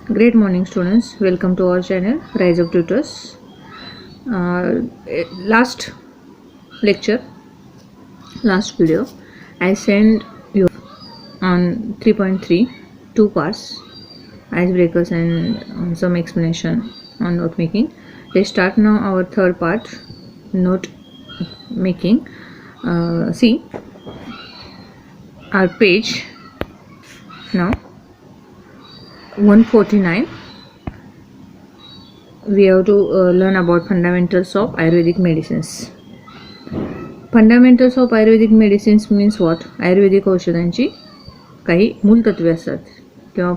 Great morning, students. Welcome to our channel Rise of Tutors. Last lecture, last video, I sent you on 3.3 2 parts, icebreakers and some explanation on note making. Let's start now our third part, note making. See our page now 149. We have to learn about fundamentals of Ayurvedic medicines. Fundamentals of Ayurvedic medicines means what? आयुर्वेदिक औषधांची काही मूलतत्वे असतात किंवा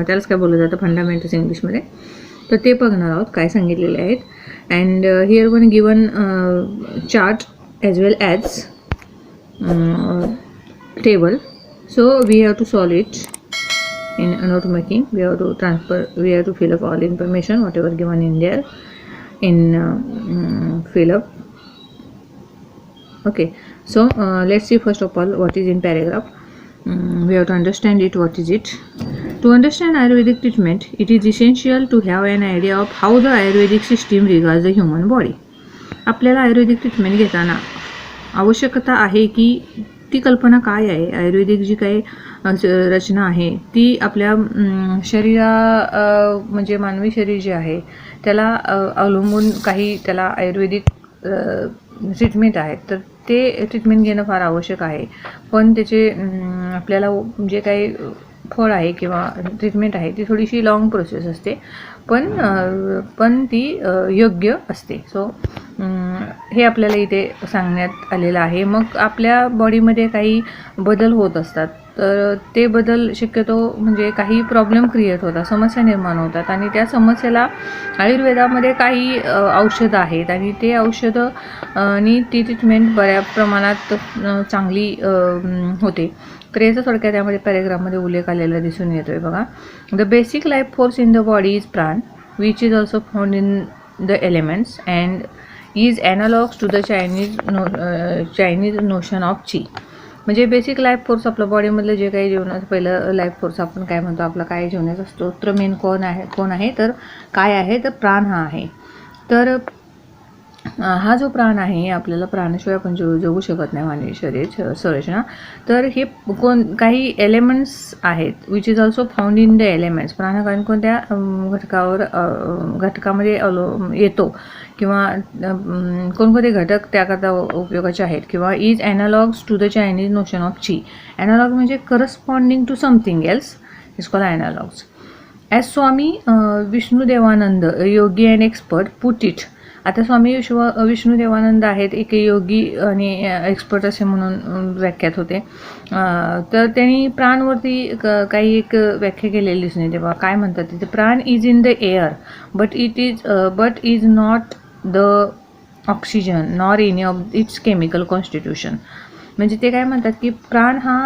त्यालाच काय बोललं जातं fundamentals इंग्लिशमध्ये. तर ते बघणार आहोत काय सांगितलेले आहेत. And here one given chart as well as table. So we have to solve it in note making. We have to fill up all information whatever given in there in fill up. Okay, so let's see first of all what is in paragraph. We have to understand it. What is it? To understand Ayurvedic treatment, it is essential to have an idea of how the Ayurvedic system regards the human body. आपल्याला आयुर्वेदिक treatment घेताना आवश्यकता आहे की ती कल्पना काय आहे, आयुर्वेदिक जी काही रचना आहे ती आपल्या म्हणजे मानवी शरीर जे आहे त्याला अवलंबून काही त्याला आयुर्वेदिक ट्रीटमेंट आहेत. तर ते ट्रीटमेंट घेणं फार आवश्यक आहे. पण त्याचे आपल्याला जे काही फळ आहे किंवा ट्रीटमेंट आहे ती थोडीशी लॉंग प्रोसेस असते, पण ती योग्य असते. सो हे आपल्याला इथे सांगण्यात आलेलं आहे. मग आपल्या बॉडीमध्ये काही बदल होत असतात, तर ते बदल शक्यतो म्हणजे काही प्रॉब्लेम क्रिएट होतात, समस्या निर्माण होतात आणि त्या समस्येला आयुर्वेदामध्ये काही औषधं आहेत आणि ते औषधं आणि ती ट्रीटमेंट बऱ्या प्रमाणात चांगली होते. तर याचा थोडक्यात त्यामध्ये पॅरेग्राफमध्ये उल्लेख आलेला दिसून येतोय बघा. The basic life force in the body is prana which is also found in the elements and is analogs to the Chinese notion of chi. म्हणजे बेसिक लाईफ फोर्स आपल्या बॉडीमधलं जे काही जीवनाचं पहिलं लाईफ फोर्स आपण काय म्हणतो, आपला काय जीवनाचा स्तोत्र मेन कोण आहे तर काय आहे तर प्राण हा आहे. तर हा जो प्राण आहे आपल्याला प्राणाशिवाय आपण जगू शकत नाही मानवी शरीर संरचना. तर हे काही एलिमेंट्स आहेत which is also found in the elements. प्राण कोणत्या घटकामध्ये येतो किंवा कोणकोणते घटक त्याकरता उपयोगाचे आहेत किंवा is analogs to the Chinese notion of chi. Analog म्हणजे corresponding to something else is called analogs. As Swami Vishnudevananda yogi and expert put it. आता स्वामी विष्णुदेवानंद आहेत, एक योगी आणि एक्सपर्ट असे म्हणून व्याख्यात होते. तर त्यांनी प्राणवरती काही एक व्याख्या केलेली दिसून येते बघा. काय म्हणतात तिथे, प्राण is in the air but is not the oxygen nor any of its chemical constitution. म्हणजे ते काय म्हणतात की प्राण हा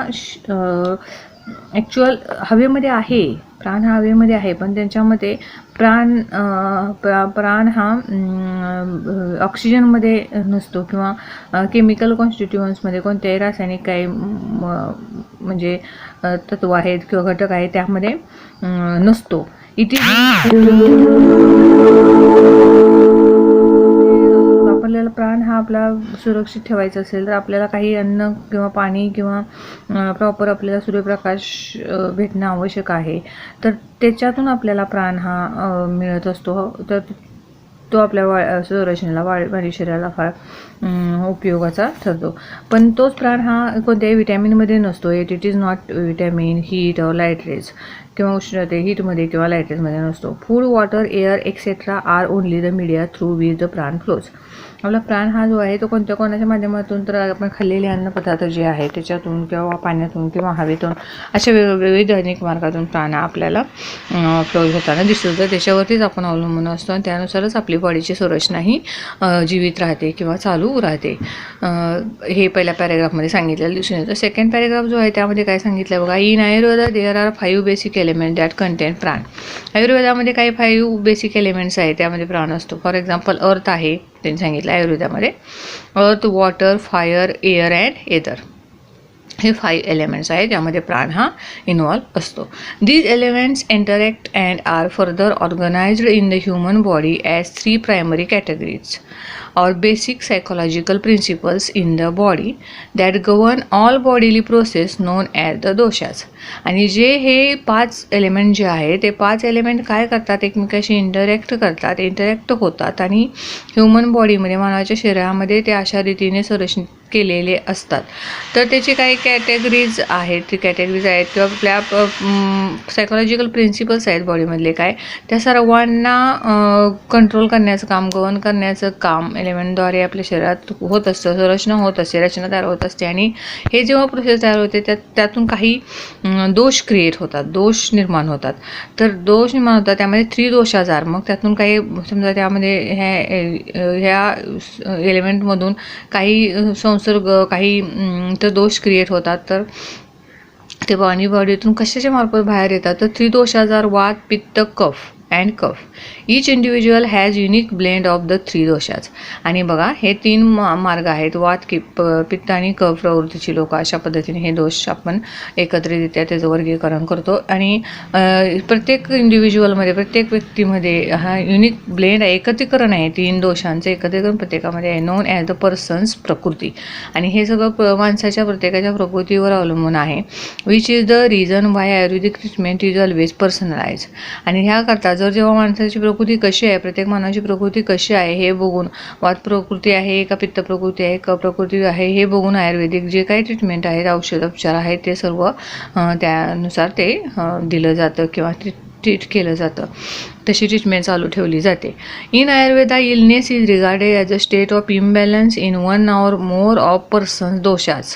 ॲक्च्युअल हवेमध्ये आहे, प्राण हा हवेमध्ये आहे, पण त्यांच्यामध्ये प्राण हा ऑक्सिजनमध्ये नसतो किंवा केमिकल कॉन्स्टिट्युएंट्समध्ये कोणत्याही रासायनिक काही म्हणजे तत्व आहेत किंवा घटक आहेत त्यामध्ये नसतो. इट इज आपल्याला प्राण हा आपला सुरक्षित ठेवायचा असेल तर आपल्याला काही अन्न किंवा पाणी किंवा प्रॉपर आपल्याला सूर्यप्रकाश भेटणं आवश्यक आहे. तर त्याच्यातून आपल्याला प्राण हा मिळत असतो. तर तो आपल्या संरचनेला मानवी शरीराला फार उपयोगाचा ठरतो. पण तोच प्राण हा कोणत्याही विटॅमिनमध्ये नसतो. It is not vitamin, heat और लाईट रेज किंवा उष्णते हीटमध्ये किंवा लाईट रेजमध्ये नसतो. Food, water, air etcetera are only the media through which the prana flows. आपला प्राण हा जो आहे तो कोणाच्या माध्यमातून, तर आपण खाल्लेले अन्नपदार्थ जे आहे त्याच्यातून किंवा पाण्यातून किंवा हवेतून अशा विविध अनेक मार्गातून प्राण आपल्याला फ्लो होताना दिसतो. तर त्याच्यावरतीच आपण अवलंबून असतो आणि त्यानुसारच आपली बॉडीची संरचना ही जीवित राहते किंवा चालू राहते. हे पहिल्या पॅरेग्राफमध्ये सांगितलेलं दिसून येतं. सेकंड पॅरेग्राफ जो आहे त्यामध्ये काय सांगितलं बघा. In Ayurveda there are 5 basic element that contain prana. आयुर्वेदामध्ये काही 5 बेसिक एलिमेंट्स आहेत त्यामध्ये प्राण असतो. फॉर एक्झाम्पल अर्थ आहे, त्यांनी सांगितलं आयुर्वेदामध्ये. Earth, water, fire, air and ether, हे 5 एलिमेंट्स आहेत, ज्यामध्ये प्राण हा इन्व्हॉल्व असतो. These elements interact and are further organised in the human body as 3 primary categories or basic psychological principles in the body that govern all bodily process known as the doshas. आणि जे हे 5 element जे आहे ते 5 element काय करतात, एकमेकाशी interact होतात आणि ह्युमन बॉडीमध्ये, मानवाच्या शरीरामध्ये ते अशा रीतीने संरक्षित केलेले असतात. तर त्याचे काही कॅटेगरीज आहेत, किंवा आपल्या सायकोलॉजिकल प्रिन्सिपल्स आहेत बॉडीमधले काय, त्या सर्वांना कंट्रोल करण्याचं काम, गव्हर्न करण्याचं काम एलिमेंटद्वारे आपल्या शरीरात होत असतं, रचना तयार होत असते. आणि हे जेव्हा प्रोसेस तयार होते त्यातून काही दोष क्रिएट होतात, दोष निर्माण होतात. तर दोष निर्माण होतात त्यामध्ये 3 दोषाजार, मग त्यातून काही समजा त्यामध्ये ह्या एलिमेंटमधून काही संसर्ग, काही तर दोष क्रिएट होतात. तर ते बॉडीतून कशाच्या मार्फत बाहेर येतात, तर 3 दोषाजार, वात, पित्त, kapha and kapha. Each individual has unique blend of the 3 doshas. आणि बघा हे 3 मार्ग आहेत, वात, पित्त आणि कफ प्रवृत्तीची लोक. अशा पद्धतीने हे दोष आपण एकत्रितरित्या त्याचं वर्गीकरण करतो. आणि प्रत्येक इंडिव्हिज्युअलमध्ये, प्रत्येक व्यक्तीमध्ये हा युनिक ब्लेंड आहे, एकत्रीकरण आहे, 3 दोषांचं एकत्रीकरण प्रत्येकामध्ये आहे, नोन ॲज द पर्सन्स प्रकृती. आणि हे सगळं माणसाच्या प्रत्येकाच्या प्रकृतीवर अवलंबून आहे. Which is the reason why ayurvedic treatment is always personalise. आणि ह्याकरता जेव्हा माणसाची प्रकृती कशी आहे, प्रत्येक मानवाची प्रकृती कशी आहे हे बघून, वात प्रकृती आहे का पित्त प्रकृती आहे का प्रकृती आहे हे बघून आयुर्वेदिक जे काही ट्रीटमेंट आहेत, औषधोपचार आहेत, ते सर्व त्यानुसार ते दिलं जातं किंवा ट्रीट केलं जातं. तशी ट्रीटमेंट चालू ठेवली जाते. In Ayurveda illness is regarded as a state of imbalance in 1 or more of persons doshas.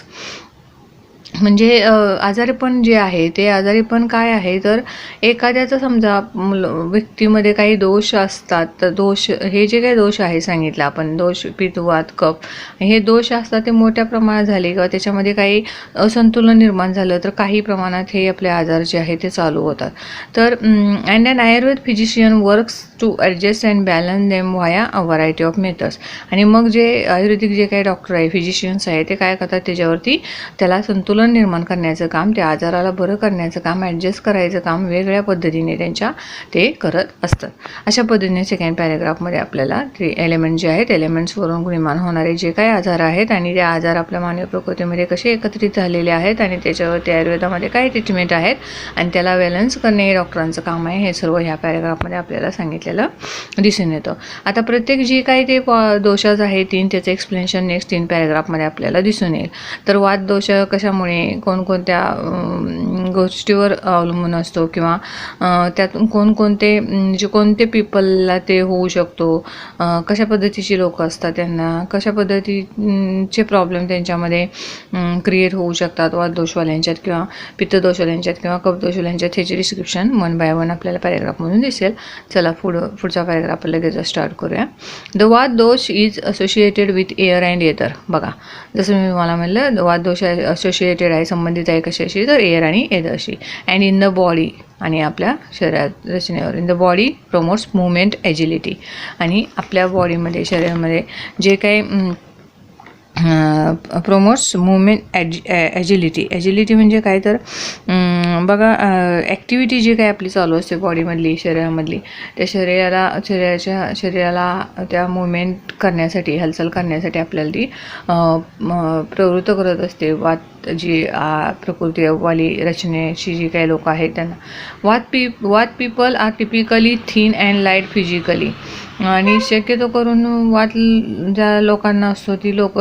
म्हणजे आजारीपण जे आहे ते आजारीपण काय आहे, तर एखाद्याचं समजा व्यक्तीमध्ये काही दोष असतात. तर दोष, हे जे काही दोष आहे सांगितलं आपण, दोष, पित्त, वात, कफ, हे दोष असतात ते मोठ्या प्रमाणात झाले किंवा त्याच्यामध्ये काही असंतुलन निर्माण झालं तर काही प्रमाणात हे आपले आजार जे आहे ते चालू होतात. तर and an Ayurveda physician works to adjust and balance them via a variety of methods. आणि मग जे आयुर्वेदिक जे काही डॉक्टर आहे, फिजिशियन्स आहे, ते काय करतात, त्याच्यावरती त्याला संतुलन निर्माण करण्याचं काम, त्या आजाराला बरं करण्याचं काम, ॲडजस्ट करायचं काम वेगवेगळ्या पद्धतीने ते करत असतात. अशा पद्धतीने सेकंड पॅरेग्राफमध्ये आपल्याला ते एलिमेंट जे आहेत, एलिमेंट्सवरून निर्माण होणारे जे काही आजार आहेत आणि ते आजार आपल्या मानवी प्रकृतीमध्ये कसे एकत्रित झालेले आहेत आणि त्याच्यावरती आयुर्वेदामध्ये काय ट्रीटमेंट आहेत आणि त्याला बॅलन्स करणे हे डॉक्टरांचं काम आहे. हे सर्व ह्या पॅरेग्राफमध्ये आपल्याला सांगितलेलं दिसून येतं. आता प्रत्येक जे काही ते दोषाच आहे 3, त्याचं एक्सप्लेनेशन नेक्स्ट 3 पॅरेग्राफमध्ये आपल्याला दिसून येईल. तर वात दोष कशामुळे, कोणकोणत्या गोष्टीवर अवलंबून असतो किंवा त्यातून कोणते पीपलला ते होऊ शकतो, कशा पद्धतीची लोक असतात, त्यांना कशा पद्धतीचे प्रॉब्लेम त्यांच्यामध्ये क्रिएट होऊ शकतात, वात दोषवाल्यांच्यात किंवा पित्त दोषवाल्यांच्यात किंवा कफ दोषवाल्यांच्यात, ह्याची डिस्क्रिप्शन 1 by 1 आपल्याला पॅरेग्राफमधून दिसेल. चला पुढचा पॅरेग्राफ लगेच स्टार्ट करूया. The vata dosha is associated with air and ether. बघा जसं मी तुम्हाला म्हणलं, वात दोष असोसिएटेड आहे, संबंधित आहे कशाशी, तर एअर आणि एथरशी. अँड इन द बॉडी, आणि आपल्या शरीरात रचनेवर. In the body promotes movement agility. आणि आपल्या बॉडीमध्ये, शरीरामध्ये जे काही प्रमोट्स मुवमेंट ॲजिलिटी म्हणजे काय, तर बघा ॲक्टिव्हिटी जी काही आपली चालू असते बॉडीमधली, शरीरामधली, त्या शरीराला त्या मुवमेंट करण्यासाठी, हालचाल करण्यासाठी आपल्याला ती प्रवृत्त करत असते. वात जी प्रकृतीवाली रचनेची जी काही लोक आहेत त्यांना. Vata people are typically thin and light physically. आणि शक्यतो करून वात ज्या लोकांना असतो ती लोक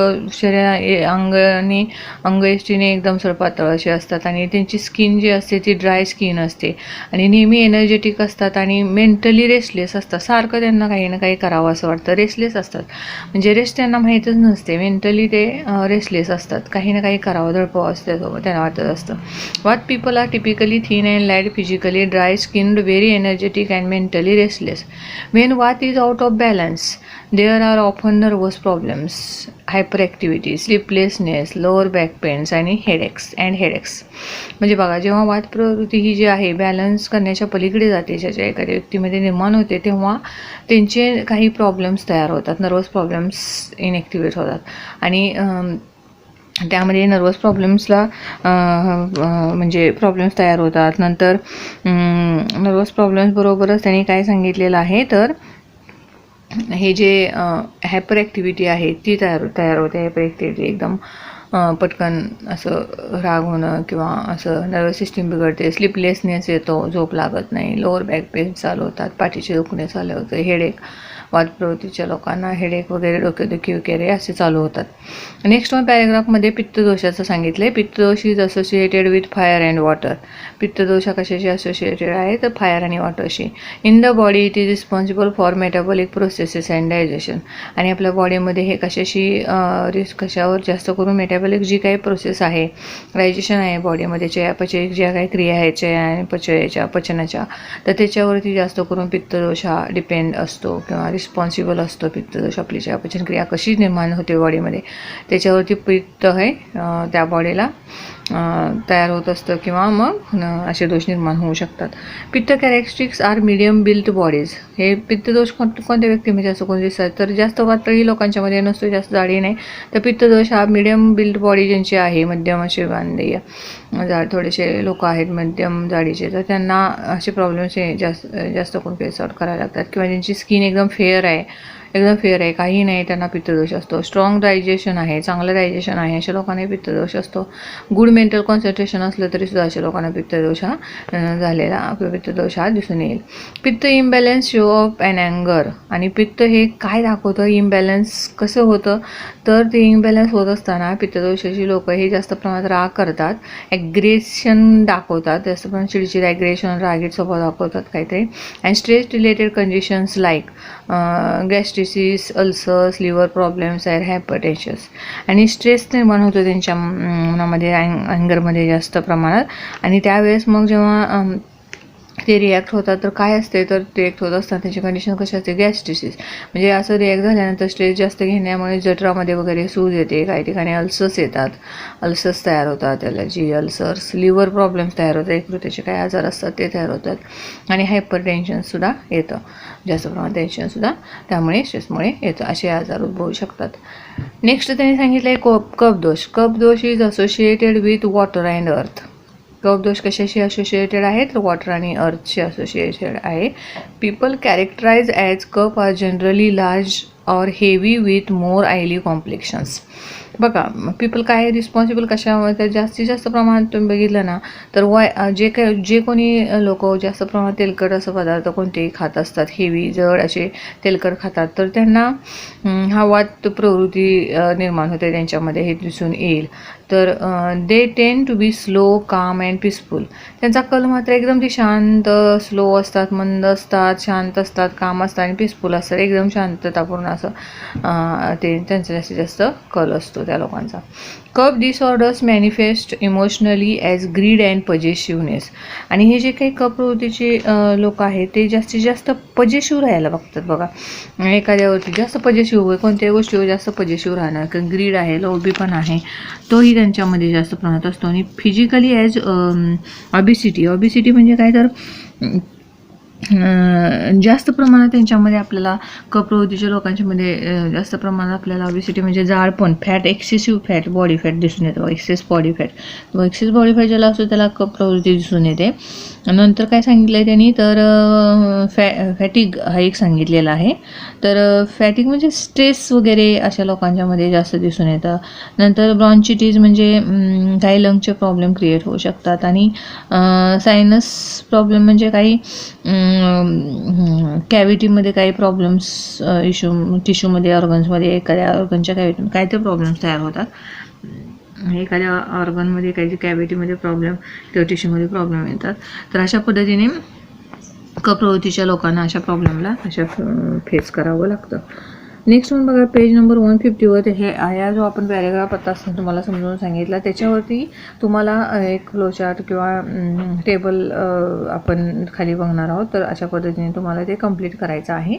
अंगयष्टीने एकदम सडपातळ असे असतात आणि त्यांची स्किन जी असते ती ड्राय स्किन असते आणि नेहमी एनर्जेटिक असतात आणि मेंटली रेस्टलेस असतात. सारखं त्यांना काही ना काही करावं असं वाटतं, रेस्टलेस असतात. म्हणजे रेस्ट त्यांना माहीतच नसते, मेंटली ते रेस्टलेस असतात, काही ना काही करावं, धडपवावं असते त्यांना वाटत असतं. Vata people are typically thin and light physically, dry skinned, very energetic and mentally restless. When vata is out of balance, there are often nervous problems, hyperactivity, sleeplessness, lower back pains आणि हेडेक्स. म्हणजे बघा, जेव्हा वात प्रवृत्ती ही जी आहे balance करण्याच्या पलीकडे जाते, ज्याच्या एखाद्या व्यक्तीमध्ये निर्माण होते, तेव्हा त्यांचे काही प्रॉब्लेम्स तयार होतात, नर्वस प्रॉब्लेम्स इनॅक्टिवेट होतात आणि त्यामध्ये नर्वस प्रॉब्लेम्सला म्हणजे प्रॉब्लेम्स तयार होतात. नंतर नर्वस प्रॉब्लेम्सबरोबरच त्यांनी काय सांगितलेलं आहे, तर हे जे हायपर ॲक्टिव्हिटी आहे ती तयार होते. हायपर ॲक्टिव्हिटी एकदम पटकन असं राग होणं किंवा असं नर्वस सिस्टीम बिघडते, स्लीपलेसनेस येतो, झोप लागत नाही, लोअर बॅक पेन चालू होतात, पाठीचे दुखणे चालू होते, हेडेक, वात प्रवृत्तीच्या लोकांना हेडेक वगैरे, डोकेदुखी वगैरे असे चालू होतात. नेक्स्ट पॅरेग्राफमध्ये पित्तदोषाचं सांगितलं आहे. Pitta dosha is associated with fire and water. Pitta dosha कशाशी असोसिएटेड आहे, तर फायर आणि वॉटरशी. In the body it is responsible for metabolic processes and digestion. आणि आपल्या बॉडीमध्ये हे कशावर जास्त करून मेटाबॉलिक जी काही प्रोसेस आहे, डायजेशन आहे बॉडीमध्ये, चयापचय ज्या काही क्रिया आहेत, चया आणि पचनाच्या, तर त्याच्यावरती जास्त करून पित्तदोष हा डिपेंड असतो किंवा रिस्पॉन्सिबल असतो. पित्तदोष आपली चयापचन क्रिया कशी निर्माण होते बॉडीमध्ये त्याच्यावरती पित्त हे त्या बॉडीला तयार होत असतं किंवा मग असे दोष निर्माण होऊ शकतात. Pitta characteristics are medium built bodies. हे पित्तदोष कोणत्या व्यक्तीमध्ये असं कोण दिसतात, तर जास्त पातळी लोकांच्यामध्ये नसतो, जास्त जाडी नाही. तर पित्तदोष हा मीडियम बिल्ट बॉडी ज्यांची आहे, मध्यम असे बांधीय जाड थोडेसे लोक आहेत मध्यम जाडीचे, तर त्यांना असे प्रॉब्लेम्स हे जास्त करून फेस आउट करायला लागतात. किंवा ज्यांची स्किन एकदम फेअर आहे, काही नाही, त्यांना पित्तदोष असतो. स्ट्रॉंग डायजेशन आहे, चांगलं डायजेशन आहे, अशा लोकांना पित्तदोष असतो. गुड मेंटल कॉन्सन्ट्रेशन असलं तरी सुद्धा अशा लोकांना पित्तदोष हा दिसून येईल. पित्त इम्बॅलन्स शो ऑफ अँड अँगर. आणि पित्त हे काय दाखवतं, इम्बॅलन्स कसं होतं, तर ते इम्बॅलन्स होत असताना पित्तदोषाची लोक हे जास्त प्रमाणात राग करतात, ॲग्रेशन दाखवतात, जास्त प्रमाणात चिडचिड, ॲग्रेशन, रागीट स्वभाव दाखवतात काहीतरी. And stress related conditions like gastritis, ulcers, liver problems and hypertensions. आणि स्ट्रेस निर्माण होतो त्यांच्या मनामध्ये, अँगरमध्ये जास्त प्रमाणात. आणि त्यावेळेस मग जेव्हा ते रिॲक्ट होतात, तर काय असते, तर रिॲक्ट होत असतात त्याची कंडिशन कशी असते, गॅस्ट्रिसिस. म्हणजे असं रिॲक्ट झाल्यानंतर स्ट्रेस जास्त घेण्यामुळे जठरामध्ये वगैरे सूज येते, काही ठिकाणी अल्सर्स येतात, अल्सर्स तयार होतात, त्याला जी अल्सर्स, लिव्हर प्रॉब्लेम्स तयार होतात, यकृताचे काही आजार असतात ते तयार होतात. आणि हायपर टेन्शनसुद्धा येतं, जास्त प्रमाणात टेन्शनसुद्धा त्यामुळे स्ट्रेसमुळे येतं, असे आजार उद्भवू शकतात. नेक्स्ट त्यांनी सांगितलं आहे kapha dosha. Kapha dosha is associated with water and earth. Kapha dosha कशाशी असोसिएटेड आहे, तर वॉटर आणि अर्थशी असोसिएटेड आहे. People characterize as kapha are generally large और heavy with more oily complexions. बघा, पीपल काय रिस्पॉन्सिबल कशामुळे, तर जास्तीत जास्त प्रमाणात तुम्ही बघितलं ना, तर जे कोणी लोक जास्त प्रमाणात तेलकट असं पदार्थ कोणतेही खात असतात, हेवी जड असे तेलकट खातात, तर त्यांना हा वात प्रवृत्ती निर्माण होते त्यांच्यामध्ये, हे दिसून येईल. तर they tend to be slow, calm and peaceful. त्यांचा कल मात्र एकदम ते शांत, स्लो असतात, मंद असतात, शांत असतात, काम असतात आणि पीसफुल असतात, एकदम शांततापूर्ण असं ते त्यांचा जास्तीत जास्त कल असतो त्या लोकांचा. Kapha disorders manifest emotionally as greed and possessiveness. आणि हे जे काही कफ प्रवृत्तीचे लोक आहेत ते जास्तीत जास्त पजेसिव्ह राहायला बघतात. बघा, एखाद्यावरती जास्त पजेसिव्ह, कोणत्याही गोष्टीवर जास्त पजेसिव्ह राहणं, कारण ग्रीड आहे, लोभीपण आहे, तोही त्यांच्यामध्ये जास्त प्रमाणात असतो. आणि फिजिकली ॲज ऑबिसिटी म्हणजे काय, तर जास्त प्रमाणात त्यांच्यामध्ये आपल्याला कफ प्रवृत्तीच्या लोकांच्यामध्ये जास्त प्रमाणात आपल्याला ऑबिसिटी म्हणजे जाडपण, fat, excessive fat, body fat दिसून येतो, एक्सेस बॉडी फॅट ज्याला असतो त्याला कफ प्रवृत्ती दिसून येते. नंतर काय सांगितलं आहे त्यांनी, तर फॅटिग हा एक सांगितलेला आहे. तर फॅटिग म्हणजे स्ट्रेस वगैरे अशा लोकांच्यामध्ये जास्त दिसून येतं. नंतर ब्रॉन्चिटीज म्हणजे काही लंगचे प्रॉब्लेम क्रिएट होऊ शकतात. आणि सायनस प्रॉब्लेम म्हणजे काही कॅव्हिटीमध्ये काही प्रॉब्लेम्स, टिश्यूमध्ये, ऑर्गन्समध्ये, एखाद्या ऑर्गनच्या कॅव्हिटी काय ते प्रॉब्लेम्स तयार होतात, एखाद्या ऑर्गनमध्ये काही कॅव्हिटीमध्ये प्रॉब्लेम किंवा टिश्यूमध्ये प्रॉब्लेम येतात. तर अशा पद्धतीने कफ प्रवृत्तीच्या लोकांना अशा प्रॉब्लेमला फेस करावं लागतं. नेक्स्ट वन बघा, पेज नंबर 150वर हे हा जो आपण पॅरेग्राफ आता तुम्हाला समजावून सांगितला त्याच्यावरती तुम्हाला एक फ्लोचार्ट किंवा टेबल आपण खाली बघणार आहोत. तर अशा पद्धतीने तुम्हाला ते कंप्लीट करायचं आहे.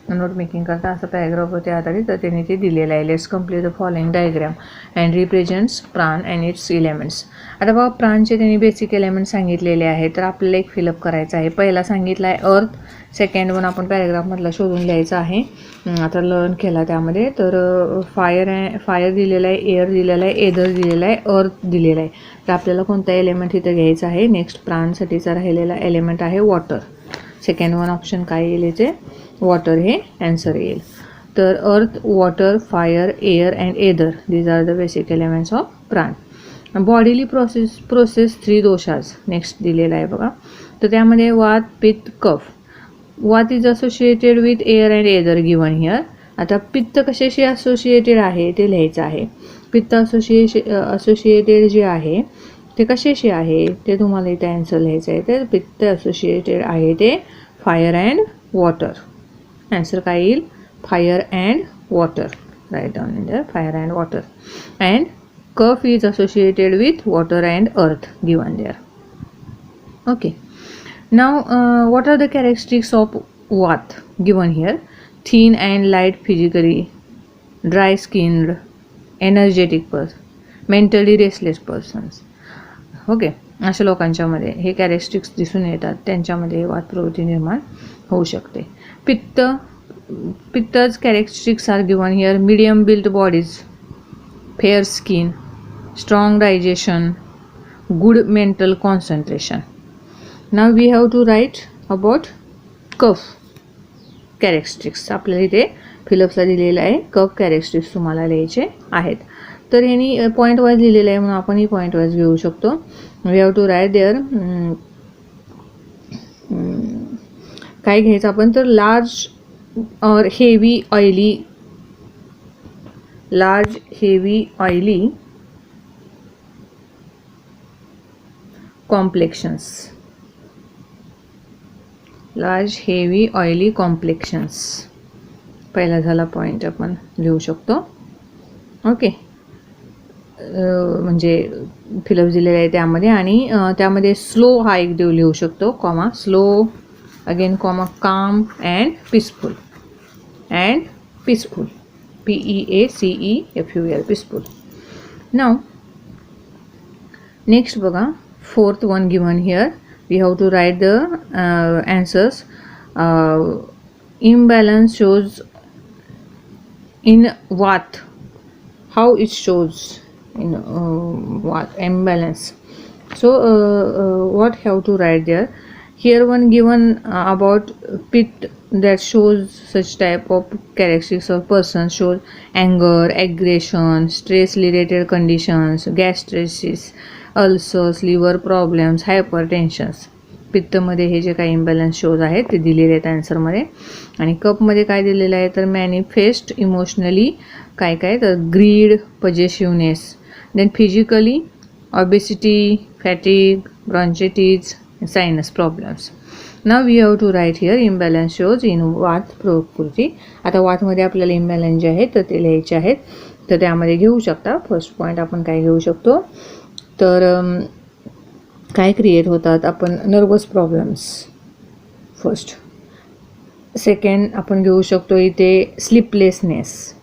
नोट मेकिंग करता असं पॅरेग्राफवरती आधारित तर त्यांनी ते दिलेलं आहे. Let's complete the following diagram and represents प्राण अँड इट्स एलिमेंट्स. आता बघा, प्राणचे त्यांनी बेसिक एलिमेंट सांगितलेले आहेत. तर आपल्याला एक फिलअप करायचं आहे. पहिला सांगितला आहे अर्थ, सेकंड वन आपण पॅरेग्राफमधला शोधून लिहायचं आहे. आता लर्न केला त्यामध्ये. तर फायर दिलेला आहे, एअर दिलेला आहे, एदर दिलेला आहे, अर्थ दिलेला आहे. तर आपल्याला कोणता एलिमेंट इथं घ्यायचा आहे. नेक्स्ट प्राणसाठीचा राहिलेला एलिमेंट आहे वॉटर. सेकंड वन ऑप्शन काय येईल इथे, वॉटर हे आन्सर येईल. तर earth, water, fire, air and ether these are the basic elements of prana. Bodily process 3 doshas next दिलेला आहे बघा. तर त्यामध्ये वात, पित्त, कफ. Vata is associated with air and ether given here. आता पित्त कशाशी असोसिएटेड आहे ते लिहायचं आहे. पित्त असोसिएटेड जे आहे ते कशाशी आहे ते तुम्हाला इथे आन्सर लिहायचं आहे. तर पित्त असोसिएटेड आहे ते फायर अँड वॉटर. आन्सर काय येईल, fire and water. Write down in there, fire and water. And kapha is associated with water and earth given there. Okay. Now, what are the characteristics of Vat given here? Thin and light physically, dry skinned, energetic person, mentally restless persons. Okay, अशा लोकांच्यामध्ये हे characteristics दिसून येतात. त्यांच्यामध्ये वात प्रवृत्ती निर्माण होऊ शकते. पित्तच characteristics are given here. Medium built bodies, fair skin, strong digestion, good mental concentration. Now we have to write about kapha characteristics. आपल्याला इथे फिलअप्सला दिलेलं आहे. कफ कॅरेक्टरिस्टिक्स तुम्हाला लिहायचे आहेत. तर ह्यांनी पॉईंट वाईज लिहिलेलं आहे म्हणून आपणही पॉईंट वाईज घेऊ शकतो. We have to write there. काय घ्यायचं आपण, तर लार्ज और heavy oily complexions. Large heavy oily complexions पहिला झाला पॉईंट आपण लिहू शकतो. ओके, म्हणजे फिलअप दिलेलं आहे त्यामध्ये. आणि त्यामध्ये स्लो हा एक देव लिहू शकतो, comma slow, again comma calm and peaceful. PEACEFUL, peaceful. Now next बघा, fourth one given here. We have to write the answers. Imbalance shows in what? How it shows in what? Imbalance. So what have to write there? Here one given about pit that shows such type of characteristics of person, shows anger, aggression, stress related conditions, gastritis, ulcers, liver problems, hypertensions. पित्तमध्ये हे जे काही imbalance shows आहेत ते दिलेले आहेत आन्सरमध्ये. आणि कपमध्ये काय दिलेलं आहे, तर मॅनिफेस्ट इमोशनली काय तर greed, possessiveness. Then physically obesity, fatigue, bronchitis, sinus problems. Now we have to write here imbalance shows in vata prakriti. आता वातमध्ये आपल्याला इम्बॅलन्स जे आहेत तर ते लिहायचे आहेत. तर त्यामध्ये घेऊ शकता. फर्स्ट पॉईंट आपण काय घेऊ शकतो, तर काय क्रिएट होतात आपण, नर्वस प्रॉब्लेम्स फर्स्ट. सेकंड आपण घेऊ शकतो इथे sleeplessness.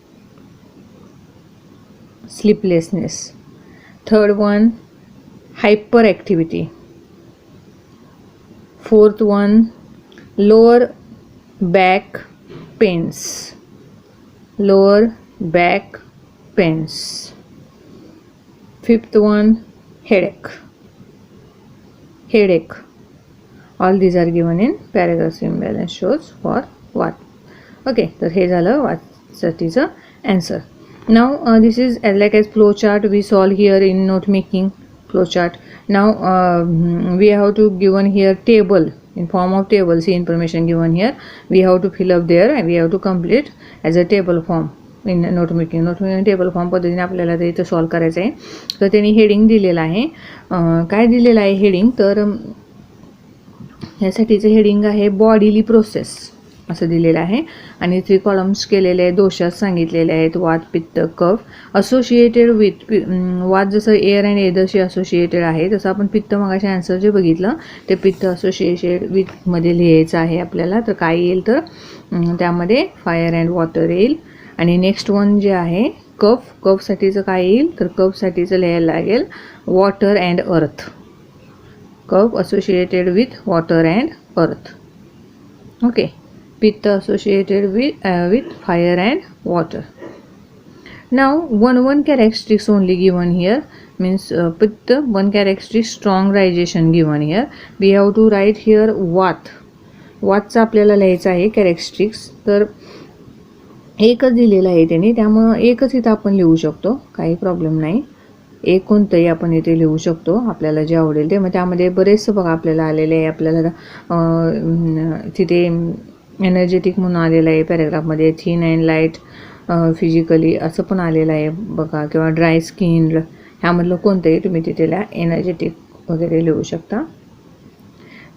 Third one hyperactivity. Fourth one lower back pains. Fifth one headache. All these are given in paragraphs. Imbalance shows for what? Okay, तर हे झालं वाटसाठीचं answer. Now this is like as flow chart we solve here in note making flow chart. Now we have to given here table in form of table. See information given here. We have to fill up there and we have to complete as a table form. In note making table form पद्धतीने आपल्याला ते इथं solve करायचं आहे. तर त्यांनी heading दिलेलं आहे. काय दिलेलं आहे हेडिंग, तर ह्यासाठीचं हेडिंग आहे बॉडीली प्रोसेस. असं दिलेलं आहे आणि 3 कॉलम्स केलेले आहेत, दोषात सांगितलेले आहेत, वात पित्त कफ असोसिएटेड विथ वात जसं एअर अँड एदरशी असोसिएटेड आहे तसं आपण पित्त मगाशी आन्सर जे बघितलं ते पित्त असोसिएटेड विथमध्ये लिहायचं आहे आपल्याला. तर काय येईल तर त्यामध्ये फायर अँड वॉटर येईल. आणि नेक्स्ट वन जे आहे कफसाठीचं काय येईल तर कफसाठीचं लिहायला लागेल वॉटर अँड अर्थ. कफ असोसिएटेड विथ वॉटर अँड अर्थ. Okay. Pitta associated with fire and water. Now one characteristics only given here means Pitta, one characteristic strong digestion given here. We have to write here वात. वातचा आपल्याला लिहायचं आहे characteristics. तर एकच दिलेलं आहे त्याने, त्यामुळं एकच इथं आपण लिहू शकतो, काही प्रॉब्लेम नाही. एक कोणतंही आपण इथे लिहू शकतो आपल्याला जे आवडेल ते. मग त्यामध्ये बरेचसं बघा आपल्याला आलेले आहे. आपल्याला तिथे एनर्जेटिक म्हणून आलेलं आहे पॅरेग्राफमध्ये, थिन अँड लाईट फिजिकली असं पण आलेलं आहे बघा, किंवा ड्राय स्किन, ह्यामधलं कोणतंही तुम्ही तिथे एनर्जेटिक वगैरे लिहू शकता.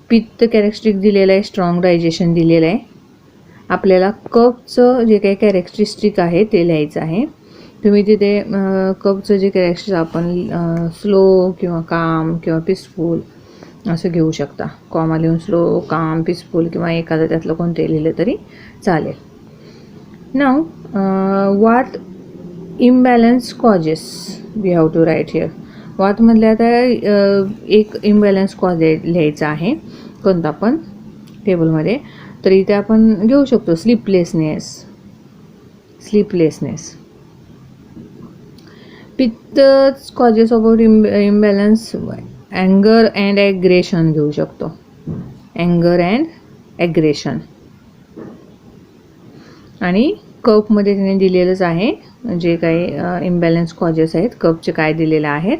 पित्त कॅरेक्टरिस्टिक दिलेलं आहे, स्ट्रॉंग डायजेशन दिलेलं आहे. आपल्याला कफचं जे काही कॅरेक्टरिस्टिक आहे ते लिहायचं आहे. तुम्ही तिथे कफचं जे कॅरेक्टरिस्टिक आपण स्लो किंवा काम किंवा पीसफुल असं घेऊ शकता. कॉमा लिहून स्लो, काम, पीसफुल किंवा एखादं त्यातलं कोणतंही लिहिलं तरी चालेल. Now vata imbalance causes we have to write here. वातमधल्या आता एक इम्बॅलन्स कॉज लिहायचा आहे कोणता पण टेबलमध्ये. तर इथे आपण घेऊ शकतो sleeplessness. Pitta causes of imbalance अँगर अँड ॲग्रेशन घेऊ शकतो. अँगर अँड ॲग्रेशन. आणि कफमध्ये त्याने दिलेलंच आहे जे काही इम्बॅलन्स कॉजेस आहेत कफचे काय दिलेलं आहेत.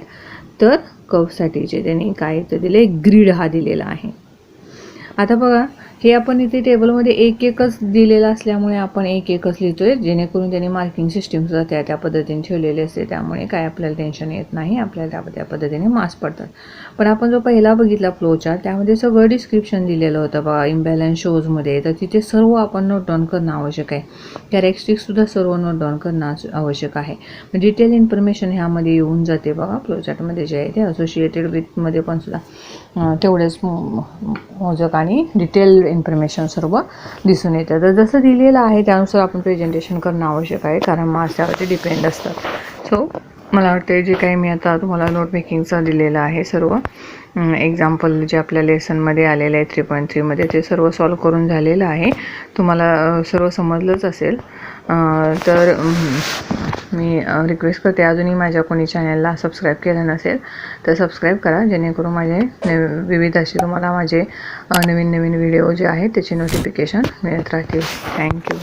तर कफसाठीचे त्यांनी काय तर दिले ग्रीड हा दिलेला आहे. आता बघा हे आपण इथे टेबलमध्ये एक एकच दिलेलं असल्यामुळे आपण एक एकच लिहितोय, जेणेकरून त्यांनी मार्किंग सिस्टीमसुद्धा त्या पद्धतीने ठेवलेली असते, त्यामुळे काय आपल्याला टेन्शन येत नाही, आपल्याला त्या पद्धतीने मार्क्स पडतात. पण आपण जो पहिला बघितला फ्लो चार्ट त्यामध्ये सगळं डिस्क्रिप्शन दिलेलं होतं बघा इम्बॅलन्स शोजमध्ये. तर तिथे सर्व आपण नोट डाऊन करणं आवश्यक आहे. कॅरेक्टरिस्टिक्ससुद्धा सर्व नोट डाऊन करणं आवश्यक आहे. डिटेल इन्फॉर्मेशन ह्यामध्ये येऊन जाते बघा फ्लो चार्टमध्ये जे आहे ते. असोसिएटेड विथमध्ये पण सुद्धा तेवढेच मोजक आणि डिटेल इन्फॉर्मेशन सर्व दिसून येतं. तर जसं दिलेलं आहे त्यानुसार आपण प्रेझेंटेशन करणं आवश्यक आहे, कारण मार्क्स त्यावरती डिपेंड असतात. सो मला वाटते जे काही मी आता तुम्हाला नोट मेकिंगचा दिलेलं आहे सर्व एक्झाम्पल जे आपल्या लेसनमध्ये आलेलं आहे 3.3मध्ये ते सर्व सॉल्व करून झालेलं आहे. तुम्हाला सर्व समजलंच असेल. तर मी रिक्वेस्ट करते अजूनही माझ्या कोणी चॅनलला सबस्क्राईब केलं नसेल तर सबस्क्राईब करा, जेणेकरून माझे विविध असे तुम्हाला माझे नवीन व्हिडिओ जे आहेत त्याची नोटिफिकेशन मिळत राहतील. थँक्यू.